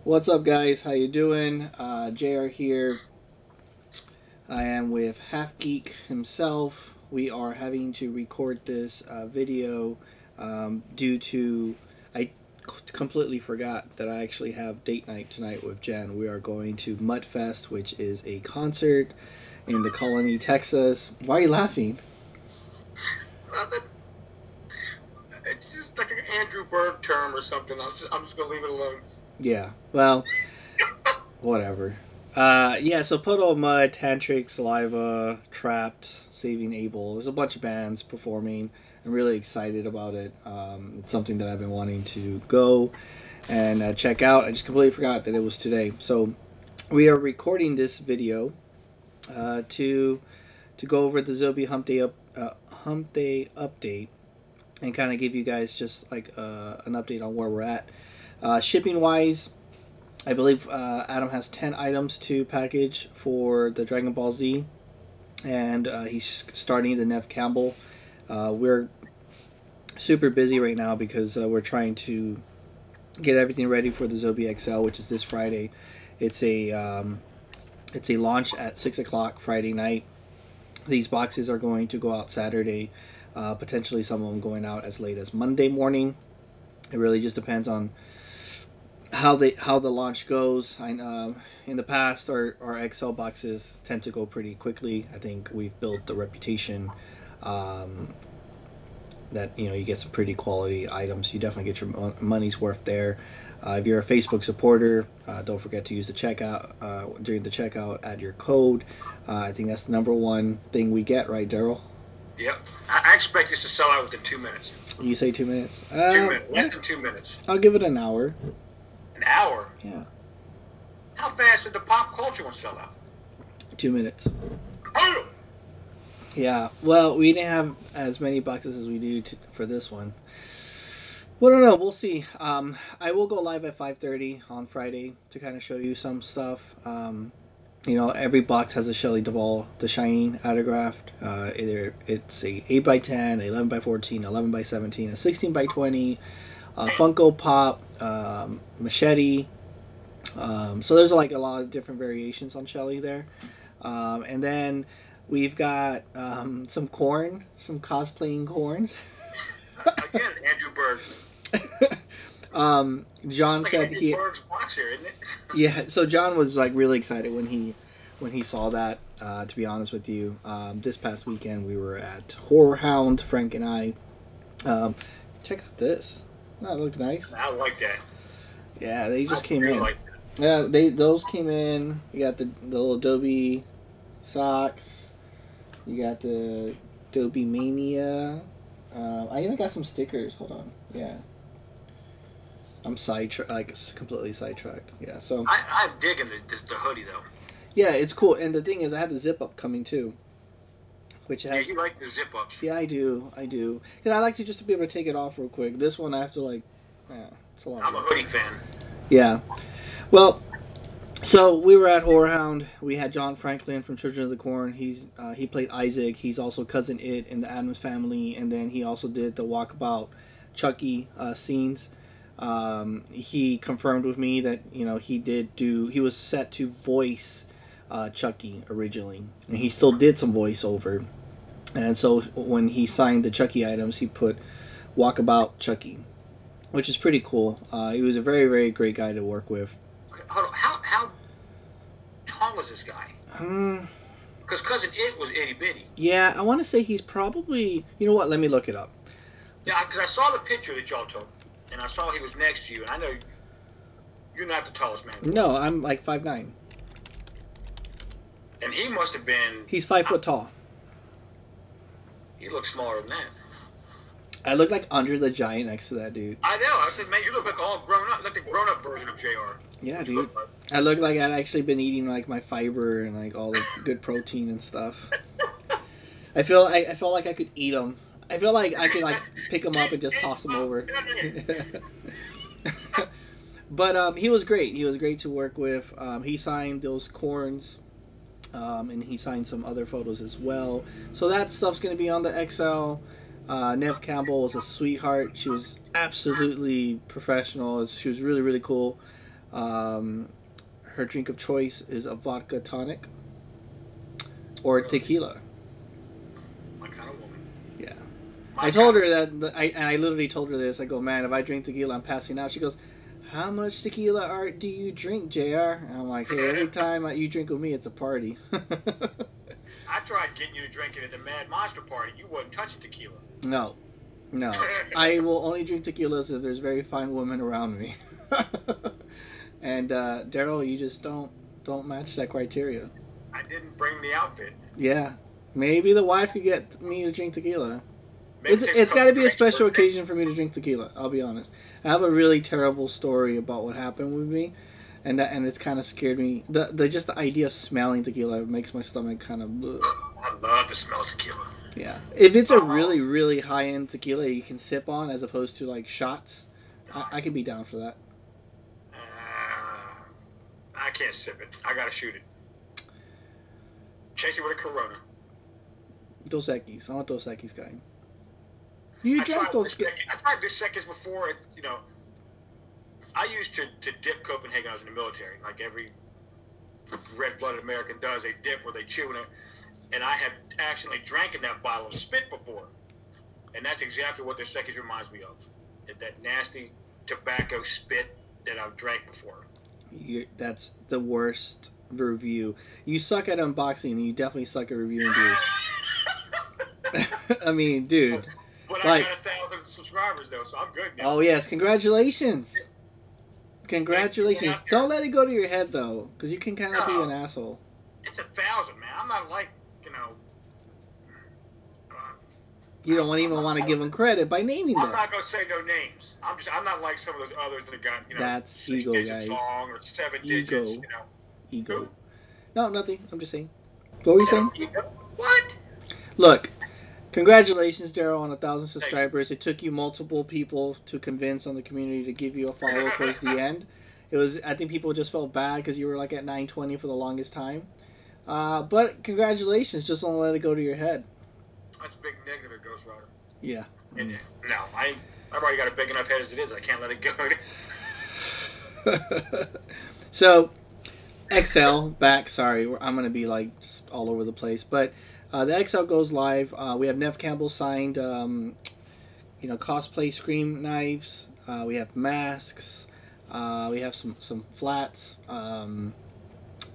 What's up, guys? How you doing? JR here. I am with Half Geek himself. We are having to record this video due to completely forgot that I actually have date night tonight with Jen. We are going to Mudfest, which is a concert in the Colony, Texas. Why are you laughing? Nothing. It's just like an Andrew Berg term or something. I'm just gonna leave it alone. Yeah. Well, whatever. Yeah, so Puddle of Mud, Tantric, Saliva, Trapped, Saving Abel. There's a bunch of bands performing. I'm really excited about it. It's something that I've been wanting to go and check out. I just completely forgot that it was today. So we are recording this video to go over the Zobie Hump Day update and kind of give you guys just like an update on where we're at. Shipping wise, I believe Adam has 10 items to package for the Dragon Ball Z, and he's starting the Nev Campbell. We're super busy right now because we're trying to get everything ready for the Zobie XL, which is this Friday. It's a launch at 6 o'clock Friday night. These boxes are going to go out Saturday, potentially some of them going out as late as Monday morning. It really just depends on how the launch goes. In the past, our XL boxes tend to go pretty quickly. I think we've built the reputation that you get some pretty quality items. You definitely get your money's worth there. If you're a Facebook supporter, don't forget to use the checkout during the checkout. Add your code. I think that's the number one thing we get, right, Daryl? Yep. I expect this to sell out within 2 minutes. You say 2 minutes? 2 minutes. Less than 2 minutes. I'll give it an hour. An hour? Yeah. How fast did the pop culture one sell out? 2 minutes. Oh! Yeah, well, we didn't have as many boxes as we do for this one. Well, I don't know. We'll see. I will go live at 5:30 on Friday to kind of show you some stuff. Every box has a Shelley Duvall The Shining autographed. Either it's a 8x10, 11x14, 11x17, a 16x20, Funko Pop, Machete. So there's like a lot of different variations on Shelley there. And then we've got some corn, some cosplaying corns. Again, Andrew Berg. John Like said Andrew Berg's box here, isn't it? yeah. So John was like really excited when he saw that. To be honest with you, this past weekend we were at Horror Hound, Frank and I. Check out this. That looked nice. I like that. Yeah, they just came really in. like Yeah, those came in. You got the little Adobe socks. You got the Adobe Mania. I even got some stickers. Hold on. Yeah. I'm completely sidetracked. Yeah. So. I'm digging the hoodie though. Yeah, it's cool, and the thing is, I have the zip up coming too, which has. Yeah, you like the zip ups. Yeah, I do. Because I like to just to be able to take it off real quick. This one I have to like. Yeah, it's a lot. I'm a hoodie fan. Yeah. Well, so we were at Horror Hound. We had John Franklin from Children of the Corn. He played Isaac. He's also Cousin It in the Addams Family, and then he also did the Walkabout Chucky scenes. He confirmed with me that he was set to voice Chucky originally, and he still did some voiceover. And so when he signed the Chucky items, he put Walkabout Chucky, which is pretty cool. He was a very, very great guy to work with. Okay, hold on. How tall is this guy? Because Cousin It was itty bitty. Yeah, I want to say he's probably. You know what? Let me look it up. Yeah, because I saw the picture that y'all took, and I saw he was next to you, and I know you're not the tallest man. No, I'm like 5'9". And he must have been. He's 5 foot tall. He looks smaller than that. I look like Andre the Giant next to that dude. I know. I said, man, you look like all grown up, like the grown up version of JR. Yeah, dude. I look like I'd actually been eating like my fiber and like all the good protein and stuff. I feel like I could eat them. I feel like I could like pick them up and just toss them over. But he was great. He was great to work with. He signed those corns, and he signed some other photos as well. So that stuff's going to be on the XL. Nev Campbell was a sweetheart. She was absolutely professional. She was really, really cool. Her drink of choice is a vodka tonic or tequila. My kind of woman. Yeah. My I told kind her that, I literally told her this. I go, man, if I drink tequila, I'm passing out. She goes, how much tequila art do you drink, JR? And I'm like, hey, every time you drink with me, it's a party. I tried getting you to drink it at the Mad Monster party. You wouldn't touch tequila. No. No. I will only drink tequilas if there's very fine women around me. And Daryl, you just don't match that criteria. I didn't bring the outfit. Yeah. Maybe the wife could get me to drink tequila. Maybe It's got to be a drinks special for- occasion for me to drink tequila. I'll be honest. I have a really terrible story about what happened with me, and it's kind of scared me. The just the idea of smelling tequila makes my stomach kind of. I love the smell of tequila. Yeah, if it's a really really high end tequila you can sip on as opposed to like shots, I could be down for that. I can't sip it. I gotta shoot it. Chase it with a Corona. Dos Equis. I'm a Dos Equis guy. You I drank tried Dos Equis. Dos Equis before. I used to dip Copenhagen when I was in the military. Like every red-blooded American does, they dip or they chew in it. And I had accidentally drank in that bottle of spit before. And that's exactly what Dos Equis reminds me of. That nasty tobacco spit that I've drank before. That's the worst review. You suck at unboxing, and you definitely suck at reviewing beers. I mean, dude. But like, I got 1,000 subscribers, though, so I'm good now. Oh, yes. Congratulations. Congratulations. Don't let it go to your head, though, because you can kind of be an asshole. It's 1,000, man. I'm not like, You don't even want to give them credit by naming them. I'm not going to say no names. I'm not like some of those others that got, That's 6 ego, digits guys. long or 7 Ego. digits, Ego. No, nothing. I'm just saying. What were you saying? What? Look, congratulations, Daryl, on 1,000 subscribers. It took you multiple people to convince on the community to give you a follow towards the end. I think people just felt bad because you were like at 920 for the longest time. But congratulations. Just don't let it go to your head. That's a big negative, Ghost Rider. Yeah. No, I've already got a big enough head as it is. I can't let it go. So, XL back. Sorry, I'm gonna be like just all over the place, but the XL goes live. We have Nev Campbell signed, cosplay Scream knives. We have masks. We have some flats.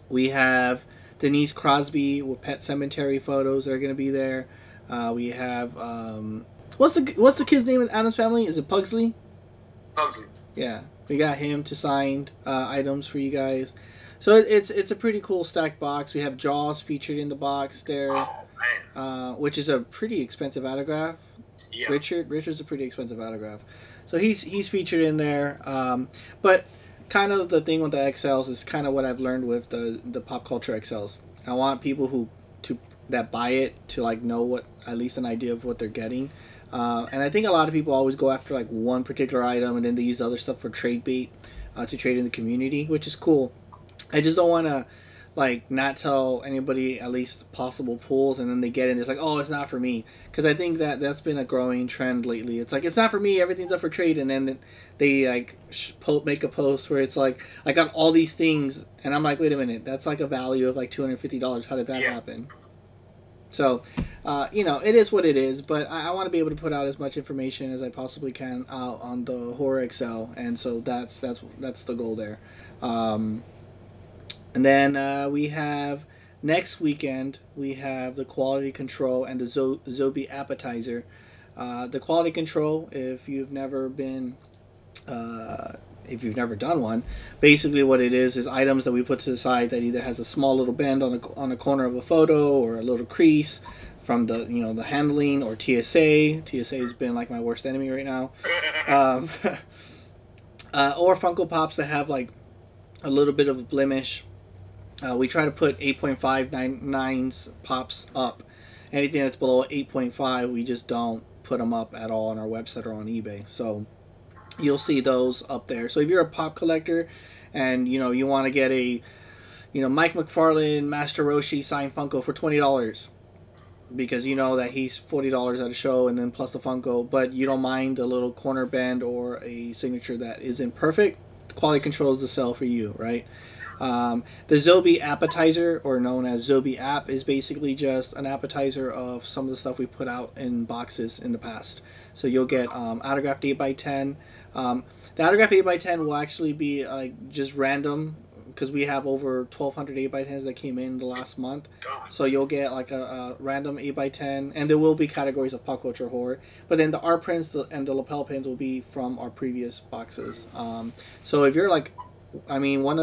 We have Denise Crosby with Pet Cemetery photos that are gonna be there. We have what's the kid's name in Addams Family? Is it Pugsley? Pugsley. Yeah, we got him to sign items for you guys. So it's a pretty cool stacked box. We have Jaws featured in the box there, which is a pretty expensive autograph. Yeah. Richard's a pretty expensive autograph, so he's featured in there. But kind of the thing with the XLs is kind of what I've learned with the pop culture XLs. I want people that buy it to like know what at least an idea of what they're getting. And I think a lot of people always go after like one particular item and then they use other stuff for trade bait to trade in the community, which is cool. I just don't want to like not tell anybody at least possible pulls and then they get in. It's like, oh, it's not for me, because I think that's been a growing trend lately. It's like, it's not for me, everything's up for trade, and then they like make a post where it's like, I got all these things, and I'm like, wait a minute, that's like a value of like $250. How did that happen? So, it is what it is, but I want to be able to put out as much information as I possibly can out on the Horror XL, and so that's the goal there. And then we have next weekend we have the Quality Control and the Zobie Appetizer. The Quality Control, if you've never done one, basically what it is items that we put to the side that either has a small little bend on a corner of a photo or a little crease from the the handling, or TSA. TSA has been like my worst enemy right now. Or Funko Pops that have like a little bit of a blemish. We try to put 8.59s pops up. Anything that's below 8.5, we just don't put them up at all on our website or on eBay. So you'll see those up there. So if you're a pop collector and you want to get a Mike McFarlane Master Roshi signed Funko for $20 because you know that he's $40 at a show and then plus the Funko, but you don't mind a little corner bend or a signature that isn't perfect, quality control is the sell for you, right? The Zobie appetizer, or known as Zobie app, is basically just an appetizer of some of the stuff we put out in boxes in the past. So you'll get autographed 8x10. The autographed 8x10 will actually be like just random, because we have over 1,200 8x10s that came in the last month. So you'll get like a random 8x10, and there will be categories of pop culture horror. But then the art prints and the lapel pins will be from our previous boxes. So if you're like, I mean, what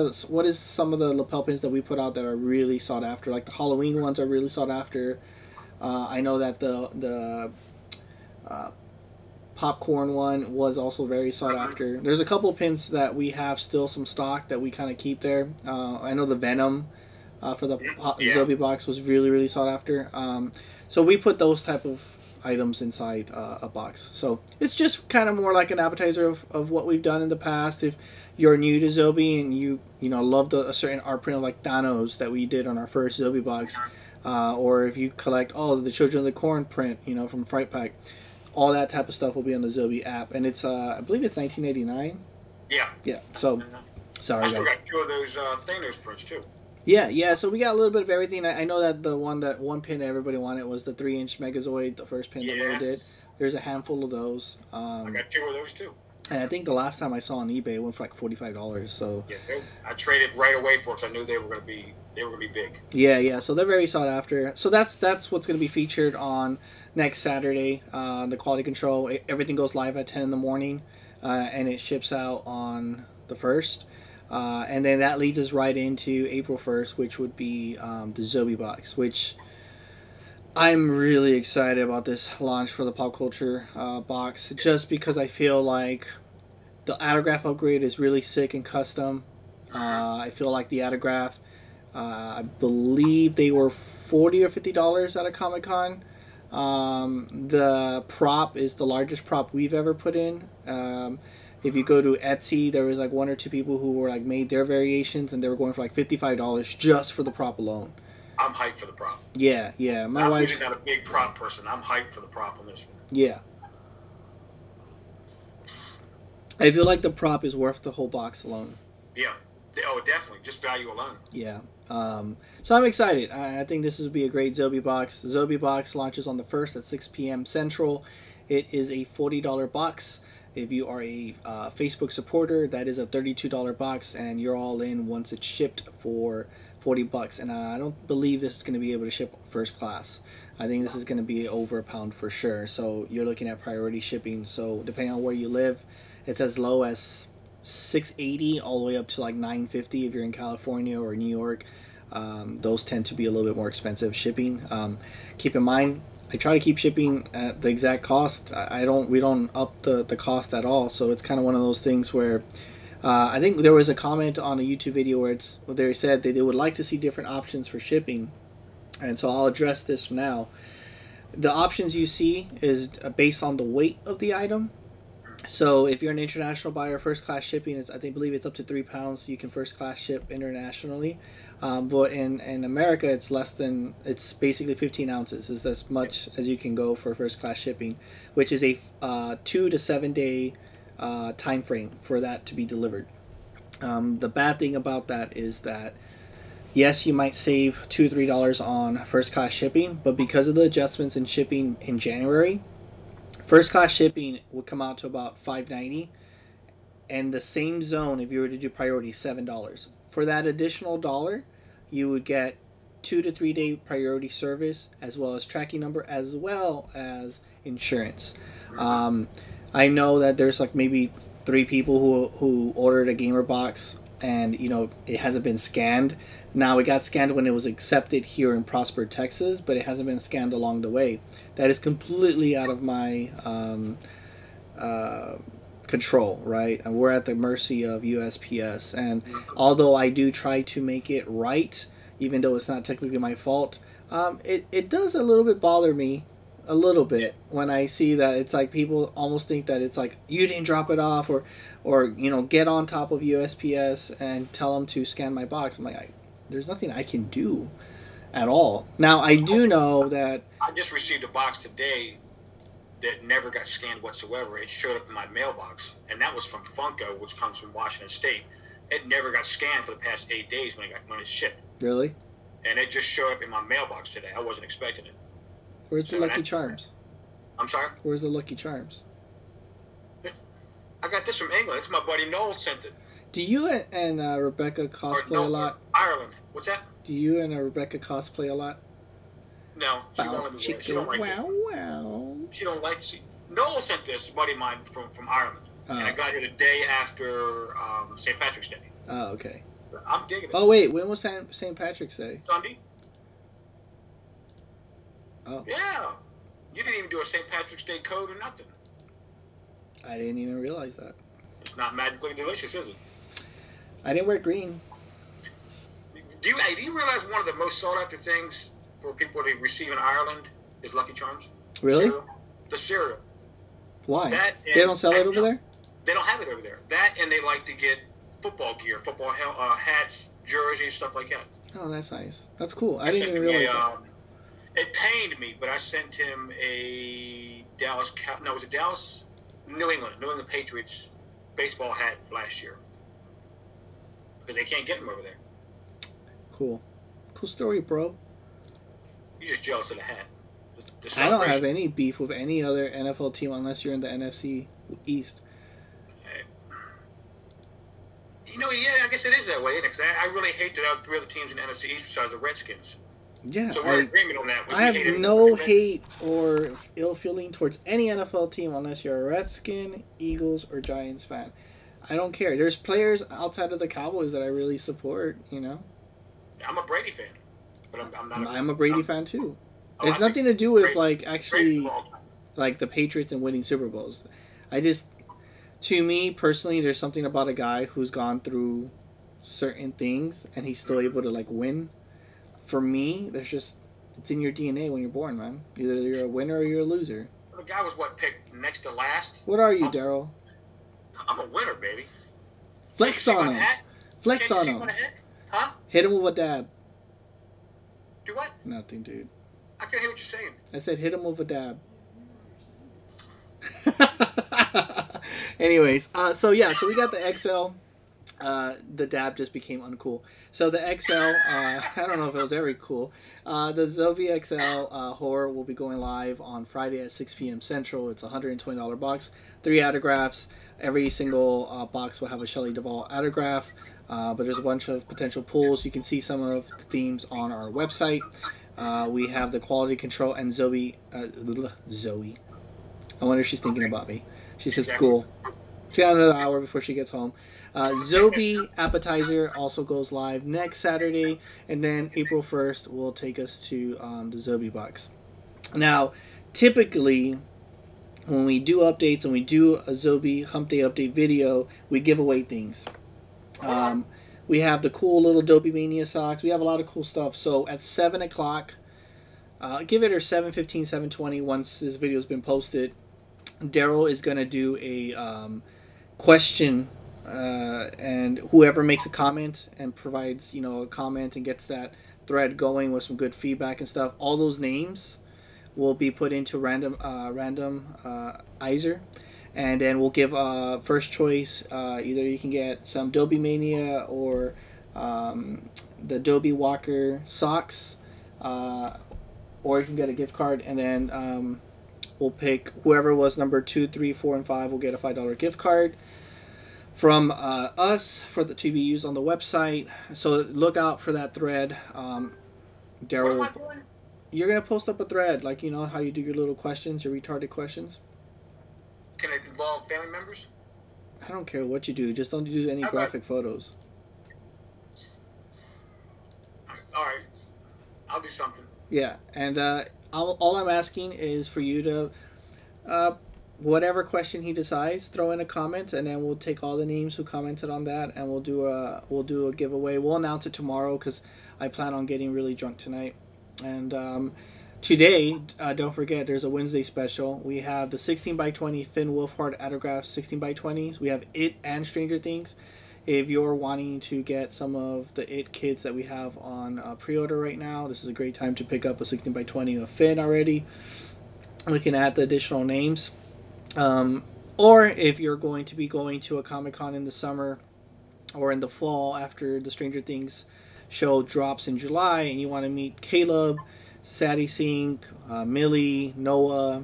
is some of the lapel pins that we put out that are really sought after? Like the Halloween ones are really sought after. I know that the popcorn one was also very sought after. There's a couple pins that we have still some stock that we kind of keep there. I know the Venom for the Zobie box was really, really sought after. So we put those type of items inside a box. So it's just kind of more like an appetizer of what we've done in the past. If you're new to Zobie and you loved a certain art print of like Thanos that we did on our first Zobie box, or if you collect the Children of the Corn print, from Fright Pack, all that type of stuff will be on the Zobie app, and it's I believe it's $19.89. Yeah. Yeah. So sorry, I still guys. got 2 of those Thanos prints too. Yeah. So we got a little bit of everything. I know that the one pin that everybody wanted was the 3-inch Megazoid, the first pin that we did. There's a handful of those. I got 2 of those too. And I think the last time I saw on eBay, it went for like $45. So yeah, I traded right away for it because I knew they were gonna be big. Yeah. So they're very sought after. So that's what's gonna be featured on next Saturday. The quality control. Everything goes live at 10 in the morning, and it ships out on the 1st. And then that leads us right into April 1st, which would be the Zobie Box, which I'm really excited about this launch for the pop culture box, just because I feel like the autograph upgrade is really sick and custom. I feel like the autograph, I believe they were $40 or $50 at a Comic-Con. The prop is the largest prop we've ever put in. If you go to Etsy, there was like 1 or 2 people who were like made their variations, and they were going for like $55 just for the prop alone. I'm hyped for the prop. Yeah. My wife's really not a big prop person. I'm hyped for the prop on this one. Yeah. I feel like the prop is worth the whole box alone. Yeah. Oh, definitely. Just value alone. Yeah. So I'm excited. I think this will be a great Zobie box. Zobie box launches on the 1st at 6 p.m. Central. It is a $40 box. If you are a Facebook supporter, that is a $32 box, and you're all in once it's shipped for $40. And I don't believe this is going to be able to ship first class. I think this is going to be over a pound for sure. So you're looking at priority shipping. So depending on where you live, it's as low as $6.80 all the way up to like $9.50 if you're in California or New York. Those tend to be a little bit more expensive shipping. Keep in mind, I try to keep shipping at the exact cost. We don't up the cost at all. So it's kind of one of those things where I think there was a comment on a YouTube video where they said that they would like to see different options for shipping, and so I'll address this now. The options you see is based on the weight of the item. So if you're an international buyer, first class shipping is, I believe it's up to 3 pounds. You can first class ship internationally. But in America, it's basically 15 ounces. Is as much as you can go for first class shipping, which is a 2 to 7 day time frame for that to be delivered. The bad thing about that is that, yes, you might save $2 or $3 on first class shipping, but because of the adjustments in shipping in January, first class shipping would come out to about $5.90, and the same zone, if you were to do priority, $7. For that additional $1, you would get 2 to 3 day priority service, as well as tracking number, as well as insurance. I know that there's like maybe 3 people who ordered a gamer box, and it hasn't been scanned. Now, it got scanned when it was accepted here in Prosper, Texas, but it hasn't been scanned along the way. That is completely out of my control, right? And we're at the mercy of USPS. And although I do try to make it right, even though it's not technically my fault, it does a little bit bother me, a little bit, when I see that it's like people almost think that it's like, you didn't drop it off, or get on top of USPS and tell them to scan my box. I'm like, there's nothing I can do at all. Now, I do know that I just received a box today that never got scanned whatsoever. It showed up in my mailbox, and that was from Funko, which comes from Washington State. It never got scanned for the past 8 days when it shipped. Really? And it just showed up in my mailbox today. I wasn't expecting it. Where's the Lucky Charms? I'm sorry? Where's the Lucky Charms? I got this from England. This is my buddy Noel sent it. Do you and Rebecca cosplay a lot? Ireland. What's that? Do you and Rebecca cosplay a lot? No, she won't let me wear it. She don't like it. Wow. She don't like it. Noel sent this, a buddy of mine from Ireland. And I got it the day after St. Patrick's Day. Oh, okay. I'm digging it. Oh, wait. When was St. Patrick's Day? Sunday. Oh. Yeah. You didn't even do a St. Patrick's Day code or nothing. I didn't even realize that. It's not magically delicious, is it? I didn't wear green. Do you realize one of the most sought after things for people to receive in Ireland is Lucky Charms? Really? Cereal. The cereal. Why? They don't sell it over there? They don't have it over there. That, and they like to get football gear, football hats, jerseys, stuff like that. Oh, that's nice. That's cool. I didn't even realize that. It pained me, but I sent him a New England Patriots baseball hat last year. Because they can't get them over there. Cool. Cool story, bro. You're just jealous of the hat. I don't have any beef with any other NFL team unless you're in the NFC East. I guess it is that way, isn't it? 'Cause I really hate that there are 3 other teams in the NFC East besides the Redskins. Yeah, so we're in agreement on that. I have no hate or ill feeling towards any NFL team unless you're a Redskin, Eagles, or Giants fan. I don't care. There's players outside of the Cowboys that I really support, I'm a Brady fan. But I'm not I'm a Brady fan, too. It's nothing to do with, actually, the Patriots and winning Super Bowls. To me, personally, there's something about a guy who's gone through certain things and he's still able to, win. For me, it's in your DNA when you're born, man. Either you're a winner or you're a loser. The guy was, picked next to last? What are you, Daryl? I'm a winner, baby. Flex on him. Flex on him. Huh? Hit him with a dab. Do what? Nothing, dude. I can't hear what you're saying. I said hit him with a dab. Anyways, so we got the XL. The dab just became uncool. So the XL, I don't know if it was ever cool. The Zobie XL horror will be going live on Friday at 6 p.m. Central. It's a $120 box, 3 autographs. Every single box will have a Shelley Duvall autograph. But there's a bunch of potential pulls. You can see some of the themes on our website. We have the quality control and Zoe. I wonder if she's thinking about me. She's at school. She got another hour before she gets home. Zobie Appetizer also goes live next Saturday. And then April 1st will take us to the Zobie Box. Now, typically, when we do updates and we do a Zobie Hump Day update video, we give away things. We have the cool little Dopey Mania socks. We have a lot of cool stuff. So at 7 o'clock, give it or 7:15, 7:20 once this video has been posted, Daryl is going to do a question, and whoever makes a comment and provides, a comment and gets that thread going with some good feedback and stuff, all those names will be put into randomizer. And then we'll give first choice. Either you can get some Dopey Mania or the Dobie Walker socks, or you can get a gift card. And then we'll pick whoever was number 2, 3, 4, and 5 will get a $5 gift card from us to be used on the website. So look out for that thread. Daryl, you're gonna post up a thread, like how you do your little questions, your retarded questions. Can it involve family members? I don't care what you do. Just don't do any graphic photos. All right. I'll do something. Yeah. And all I'm asking is for you to, whatever question he decides, throw in a comment, and then we'll take all the names who commented on that, and we'll do a giveaway. We'll announce it tomorrow because I plan on getting really drunk tonight. And today, don't forget, there's a Wednesday special. We have the 16x20 Finn Wolfhard autograph 16x20s. We have It and Stranger Things. If you're wanting to get some of the It kids that we have on pre-order right now, this is a great time to pick up a 16x20 of Finn already. we can add the additional names. Or if you're going to be going to a Comic-Con in the summer or in the fall after the Stranger Things show drops in July and you want to meet Caleb, Sadie Sink, Millie, Noah,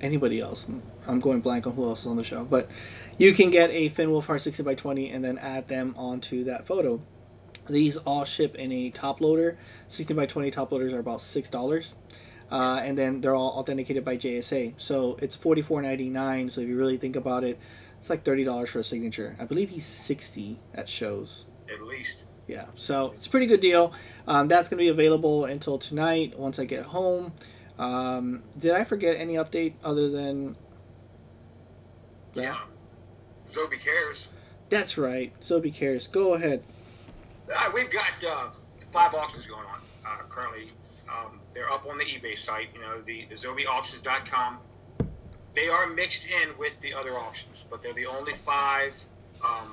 anybody else. I'm going blank on who else is on the show. But you can get a Finn Wolfhard 60 by 20 and then add them onto that photo. These all ship in a top loader. 60 by 20 top loaders are about $6. And then they're all authenticated by JSA. So it's $44.99. So if you really think about it, it's like $30 for a signature. I believe he's 60 at shows. At least. Yeah, so it's a pretty good deal. That's going to be available until tonight once I get home. Did I forget any update other than that? Yeah. Zobie cares. That's right. Zobie cares. Go ahead. We've got 5 auctions going on currently. They're up on the eBay site, the ZobieAuctions.com. They are mixed in with the other auctions, but they're the only 5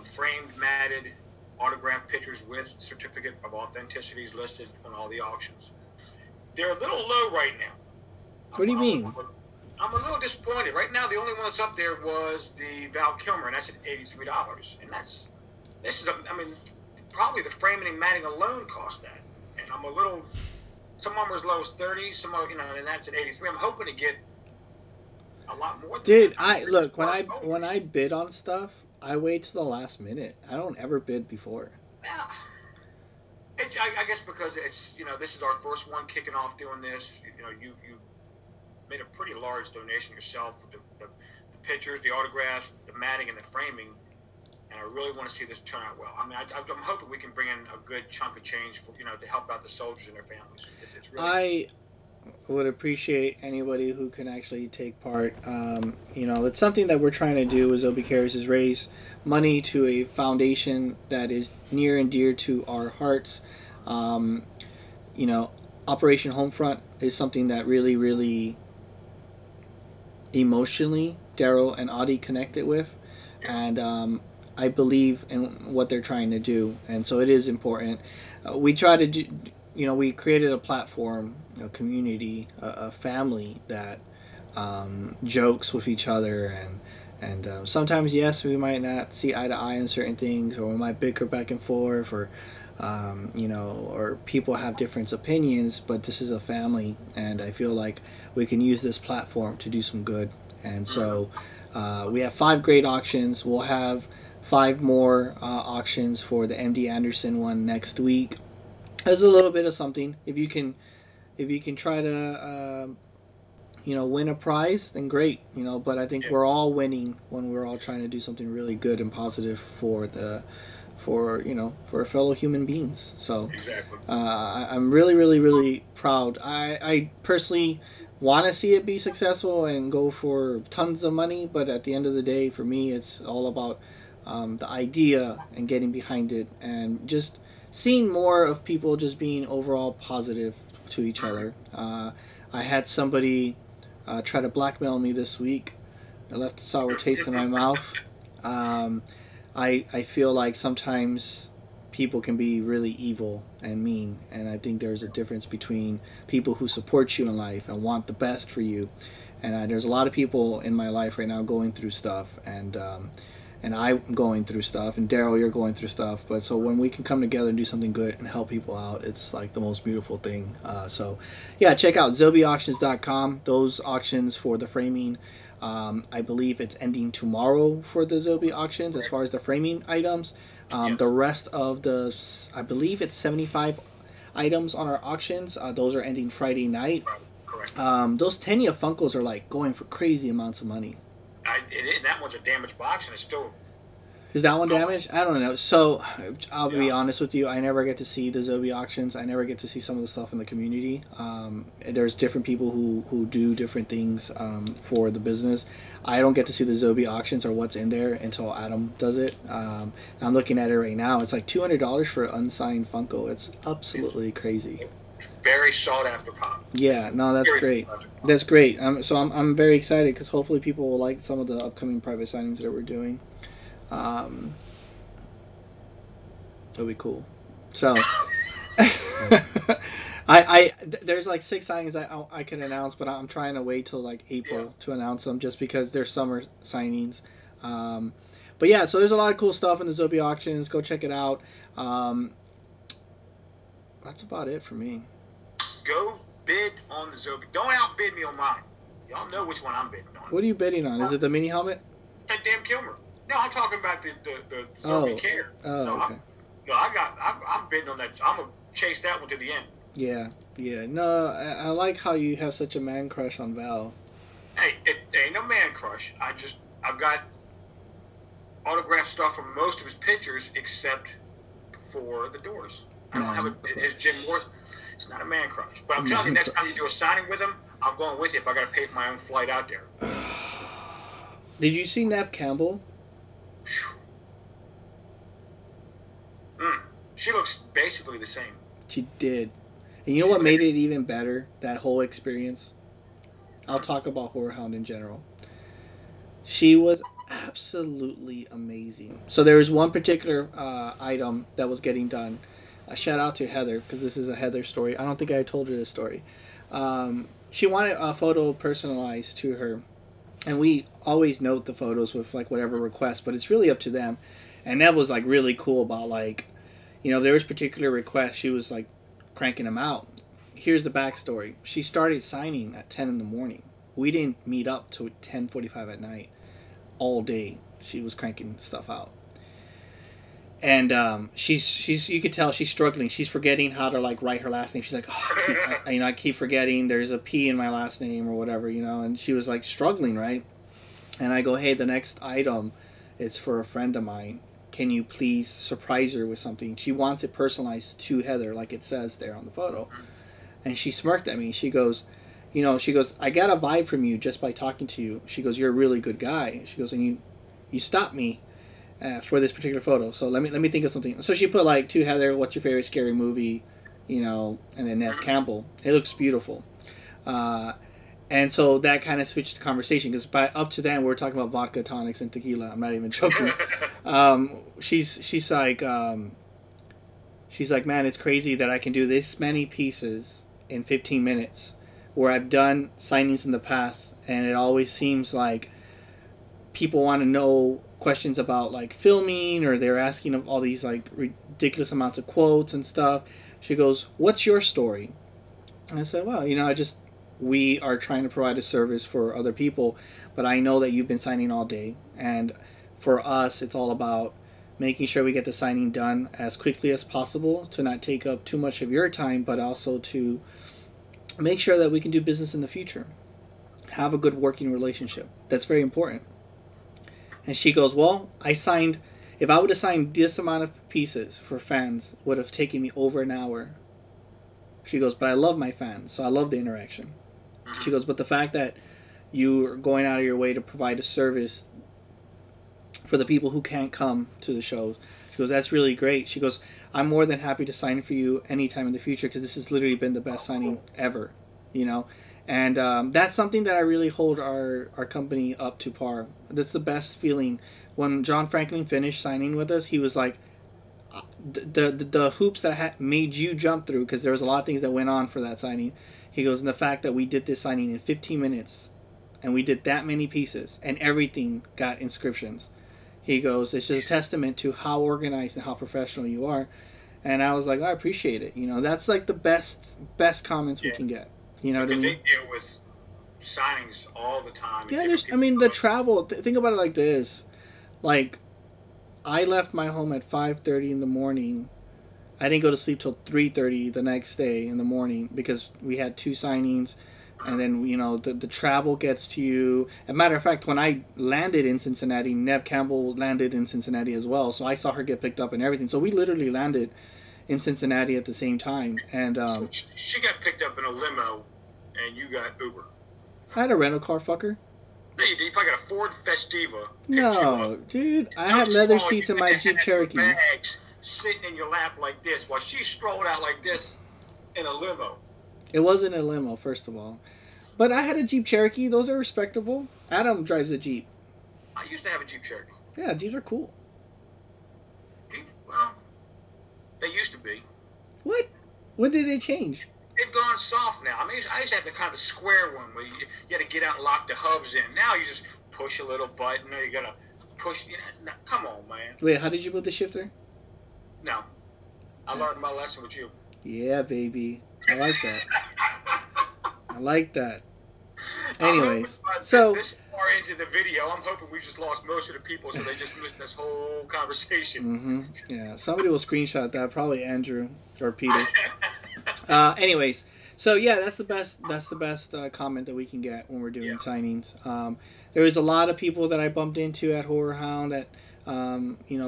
framed, matted, autographed pictures with certificate of authenticities listed on all the auctions. They're a little low right now. What do you mean? I'm a little disappointed. Right now, the only one that's up there was the Val Kilmer, and that's at $83. And probably the framing and matting alone cost that. And I'm a little, some of them are as low as 30, some are, and that's at 83. I'm hoping to get a lot more. Dude, when I bid on stuff, I wait to the last minute. I don't ever bid before. Yeah. I guess because it's, this is our first one kicking off doing this. You made a pretty large donation yourself with the pictures, the autographs, the matting, and the framing. And I really want to see this turn out well. I mean, I'm hoping we can bring in a good chunk of change for, to help out the soldiers and their families. It's really. I would appreciate anybody who can actually take part. It's something that we're trying to do with Zobie Cares is raise money to a foundation that is near and dear to our hearts. Operation Homefront is something that really, really emotionally Daryl and Audie connected with, and I believe in what they're trying to do, and so it is important. We try to do, we created a platform, a community, a family that jokes with each other, and sometimes, yes, we might not see eye to eye on certain things, or we might bicker back and forth, or or people have different opinions, but this is a family, and I feel like we can use this platform to do some good. And so we have 5 great auctions. We'll have 5 more auctions for the MD Anderson one next week. There's a little bit of something. If you can try to win a prize, then great. But I think we're all winning when we're all trying to do something really good and positive for fellow human beings. So exactly. I'm really, really, really proud. I personally want to see it be successful and go for tons of money, but at the end of the day, for me, it's all about the idea and getting behind it, and just seeing more of people just being overall positive to each other. I had somebody try to blackmail me this week. I left a sour taste in my mouth. I feel like sometimes people can be really evil and mean, and I think there's a difference between people who support you in life and want the best for you, and there's a lot of people in my life right now going through stuff, and I'm going through stuff, and Daryl, you're going through stuff, but so when we can come together and do something good and help people out, it's like the most beautiful thing. So yeah, check out ZobieAuctions.com. Those auctions for the framing, I believe it's ending tomorrow for the Zobie auctions as far as the framing items. Yes. The rest of the, I believe it's 75 items on our auctions. Those are ending Friday night. Correct. Those Tenya Funkos are like going for crazy amounts of money. That one's a damaged box, and it's still. Is that one damaged? I don't know. So, I'll be honest with you. I never get to see the Zobie auctions. I never get to see some of the stuff in the community. There's different people who do different things for the business. I don't get to see the Zobie auctions or what's in there until Adam does it. I'm looking at it right now. It's like $200 for an unsigned Funko. It's absolutely crazy. Very sought after pop. Yeah, no, that's great. That's great. So I'm very excited because hopefully people will like some of the upcoming private signings that we're doing. That'll be cool. So There's like 6 signings I can announce, but I'm trying to wait till like Yeah. April to announce them, just because they're summer signings. Um, but yeah, so there's a lot of cool stuff in the Zobie auctions. Go check it out. Um, that's about it for me. Go bid on the Zobie. Don't outbid me on mine. Y'all know which one I'm bidding on. What are you bidding on? Is it the mini helmet? That damn Kilmer. No, I'm talking about the Oh. Zobie Care. Oh, No, okay. I'm bidding on that. I'm gonna chase that one to the end. Yeah, yeah. No, I like how you have such a man crush on Val. Hey, it ain't no man crush. I've got autographed stuff from most of his pictures except for the Doors. I don't have his Jim Morrison. It's not a man crush. But I'm telling you, next time you do a signing with him, I'm going with you if I got to pay for my own flight out there. Did you see Neve Campbell? She looks basically the same. She did. And you know what made it even better? That whole experience? I'll talk about Horror Hound in general. She was absolutely amazing. So there was one particular item that was getting done. A shout out to Heather, because this is a Heather story. I don't think I told her this story. She wanted a photo personalized to her. And we always note the photos with like whatever request, but it's really up to them. And Neve was like really cool about like, you know, there was particular requests. She was like cranking them out. Here's the backstory. She started signing at 10 in the morning. We didn't meet up till 10:45 at night. All day she was cranking stuff out. And she's you could tell she's struggling. She's forgetting how to like write her last name. She's like, oh, I keep forgetting there's a P in my last name or whatever, you know. And she was like struggling, right? And I go, hey, the next item is for a friend of mine. Can you please surprise her with something? She wants it personalized to Heather, like it says there on the photo. And she smirked at me. She goes, I got a vibe from you just by talking to you. She goes, you're a really good guy. She goes, and you stopped me for this particular photo. So let me think of something. So she put like to Heather, what's your favorite scary movie? You know, and then Neve Campbell. It looks beautiful. And so that kind of switched the conversation, because up to then we were talking about vodka, tonics, and tequila. I'm not even joking. She's like, man, it's crazy that I can do this many pieces in 15 minutes, where I've done signings in the past, and it always seems like people want to know questions about like filming, or they're asking all these like ridiculous amounts of quotes and stuff. She goes, what's your story? And I said, well, we are trying to provide a service for other people, but I know that you've been signing all day, and for us it's all about making sure we get the signing done as quickly as possible to not take up too much of your time, but also to make sure that we can do business in the future, have a good working relationship. That's very important. And she goes, well, if I would have signed this amount of pieces for fans, would have taken me over an hour. She goes, but I love my fans, so I love the interaction. She goes, but the fact that you're going out of your way to provide a service for the people who can't come to the shows, she goes, that's really great. She goes, I'm more than happy to sign for you anytime in the future, because this has literally been the best signing ever, you know. And that's something that I really hold our company up to par. That's the best feeling. When John Franklin finished signing with us, he was like, the hoops that made you jump through, because there was a lot of things that went on for that signing. He goes, and the fact that we did this signing in 15 minutes, and we did that many pieces, and everything got inscriptions. He goes, it's just a testament to how organized and how professional you are. And I was like, I appreciate it. You know, that's like the best comments we can get. You know what I mean? They deal with signings all the time. Yeah, the travel. Think about it like this. Like, I left my home at 5:30 in the morning. I didn't go to sleep till 3:30 the next day in the morning, because we had 2 signings, and then the travel gets to you. As a matter of fact, when I landed in Cincinnati, Neve Campbell landed in Cincinnati as well, so I saw her get picked up and everything. So we literally landed in Cincinnati at the same time, and so she got picked up in a limo, and you got Uber. I had a rental car, fucker. No, you did. You probably got a Ford Festiva. No, dude, I had leather seats in my Jeep Cherokee. Bags sitting in your lap like this, while she strolled out like this in a limo. It wasn't a limo, first of all, but I had a Jeep Cherokee. Those are respectable. Adam drives a Jeep. I used to have a Jeep Cherokee. Yeah, Jeeps are cool. Jeep, well, they used to be. What? When did they change? They gone soft now. I mean, I used to have the kind of square one where you had to get out and lock the hubs in. Now you just push a little button, or you gotta push. You know, no, come on, man. Wait, how did you build the shifter? No, I learned my lesson with you. Yeah, baby. I like that. I like that. Anyways, so this far into the video, I'm hoping we just lost most of the people, so they just missed this whole conversation. Yeah, somebody will screenshot that. Probably Andrew or Peter. Anyways, so yeah, that's the best. That's the best comment that we can get when we're doing signings. There was a lot of people that I bumped into at Horror Hound that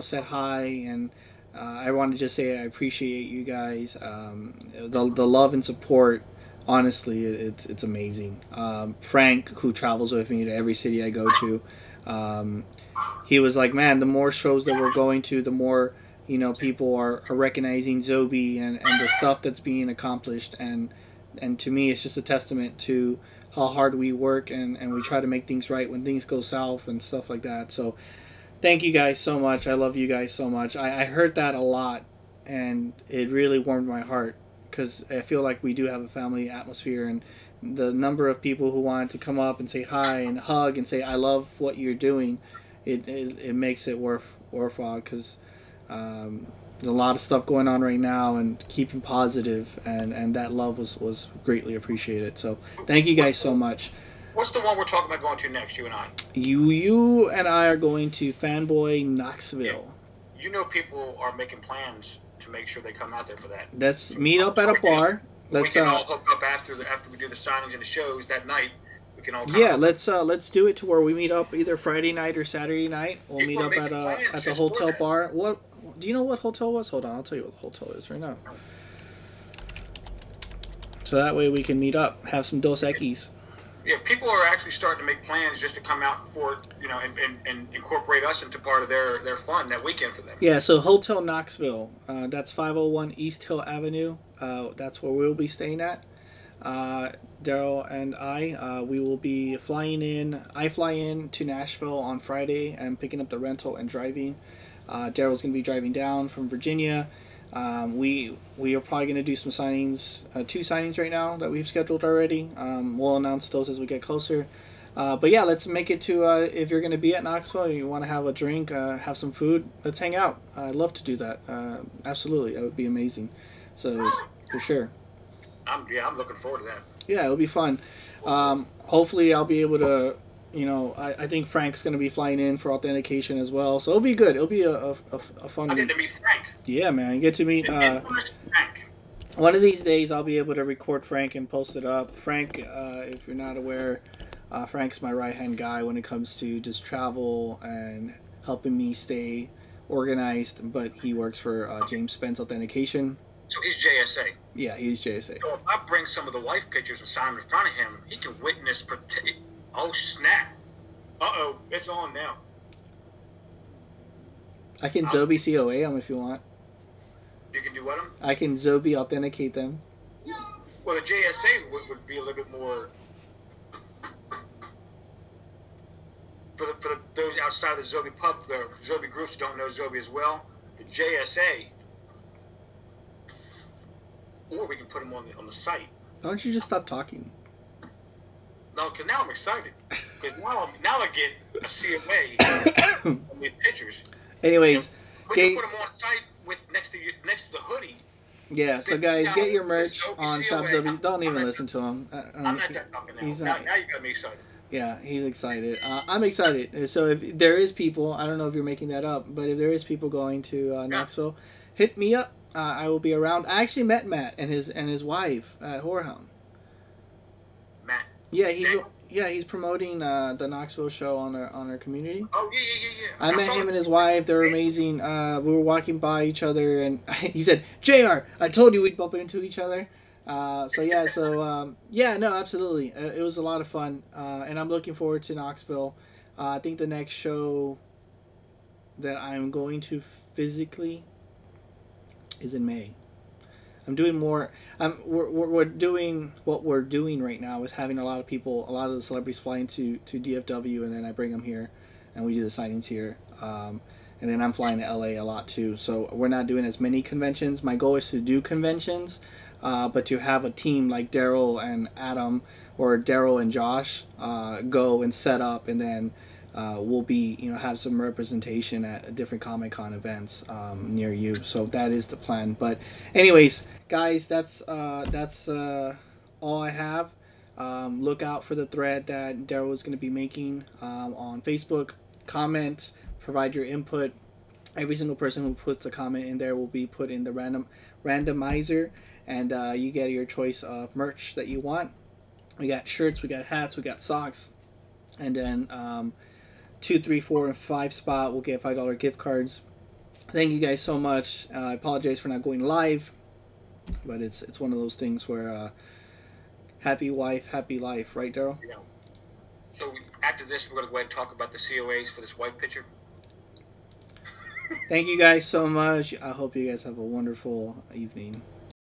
said hi, and I want to just say I appreciate you guys. The love and support. Honestly, it's amazing. Frank, who travels with me to every city I go to, he was like, man, the more shows that we're going to, the more people are recognizing Zobie and the stuff that's being accomplished, and to me it's just a testament to how hard we work and we try to make things right when things go south and stuff like that. So thank you guys so much. I love you guys so much. I heard that a lot, and it really warmed my heart, because I feel like we do have a family atmosphere, and the number of people who wanted to come up and say hi and hug and say I love what you're doing, it makes it worthwhile, because there's a lot of stuff going on right now, and keeping positive, and that love was greatly appreciated. So thank you guys so much. What's the one we're talking about going to next, you and I? You and I are going to Fanboy Knoxville. Yeah. You know, people are making plans to make sure they come out there for that. Let's meet up at a bar. We can all hook up after we do the signings and the shows that night. We can all let's do it to where we meet up either Friday night or Saturday night. We'll meet up at the hotel bar. What do you know what hotel was? Hold on, I'll tell you what the hotel is right now. So that way we can meet up, have some Dos Equis. Yeah, people are actually starting to make plans just to come out for and incorporate us into part of their fun that weekend for them. Yeah, so Hotel Knoxville, that's 501 East Hill Avenue. That's where we'll be staying at. Daryl and I, we will be flying in. I fly in to Nashville on Friday and picking up the rental and driving. Daryl's going to be driving down from Virginia. We are probably going to do some signings, 2 signings right now that we've scheduled already. We'll announce those as we get closer. But yeah, let's make it to, if you're going to be at Knoxville and you want to have a drink, have some food, let's hang out. I'd love to do that. Absolutely. That would be amazing. So, for sure. I'm looking forward to that. Yeah, it'll be fun. Hopefully I'll be able to, I think Frank's going to be flying in for authentication as well. So it'll be good. It'll be a fun I get to meet Frank. Yeah, man. You get to meet Frank. One of these days I'll be able to record Frank and post it up. Frank, if you're not aware, Frank's my right-hand guy when it comes to just travel and helping me stay organized, but he works for James Spence Authentication. So he's JSA. Yeah, he's JSA. So if I bring some of the wife pictures and sign them in front of him, he can witness. Oh, snap. Uh-oh, it's on now. I can Zobie COA them if you want. You can do what? I can Zobie authenticate them. Well, the JSA would be a little bit more... For those outside the Zobie pub, the Zobie groups who don't know Zobie as well, the JSA... Or we can put them on the site. Why don't you just stop talking? No, because now I'm excited. Because now I get a COA on these pictures. Anyways, we can put them on site next to the hoodie. Yeah, so guys, get your merch on Shop Zobie. Don't even listen to him. I'm not talking now. Now you got me excited. Yeah, he's excited. I'm excited. So if there is people, I don't know if you're making that up, but if there is people going to Knoxville, hit me up. I will be around. I actually met Matt and his wife at Horror Hound. Matt. Yeah, he's promoting the Knoxville show on our community. Oh yeah. I met him and his wife. They're amazing. We were walking by each other, and he said, "JR, I told you we'd bump into each other." No, absolutely. It was a lot of fun, and I'm looking forward to Knoxville. I think the next show that I'm going to physically is in May. I'm doing more. We're doing what we're doing right now is having a lot of the celebrities fly into DFW, and then I bring them here, and we do the signings here. And then I'm flying to LA a lot too. So we're not doing as many conventions. My goal is to do conventions, but to have a team like Daryl and Adam or Daryl and Josh go and set up, and then we'll be have some representation at different Comic-Con events near you. So that is the plan. But anyways, guys, that's all I have. Look out for the thread that Daryl is going to be making on Facebook. Comment, provide your input. Every single person who puts a comment in there will be put in the randomizer, and you get your choice of merch that you want. We got shirts, we got hats, we got socks, and then 2, 3, 4, and 5 spot will get $5 gift cards. Thank you guys so much. I apologize for not going live, but it's one of those things where happy wife, happy life, right, Daryl? Yeah. So after this, we're going to go ahead and talk about the COAs for this white pitcher. Thank you guys so much. I hope you guys have a wonderful evening.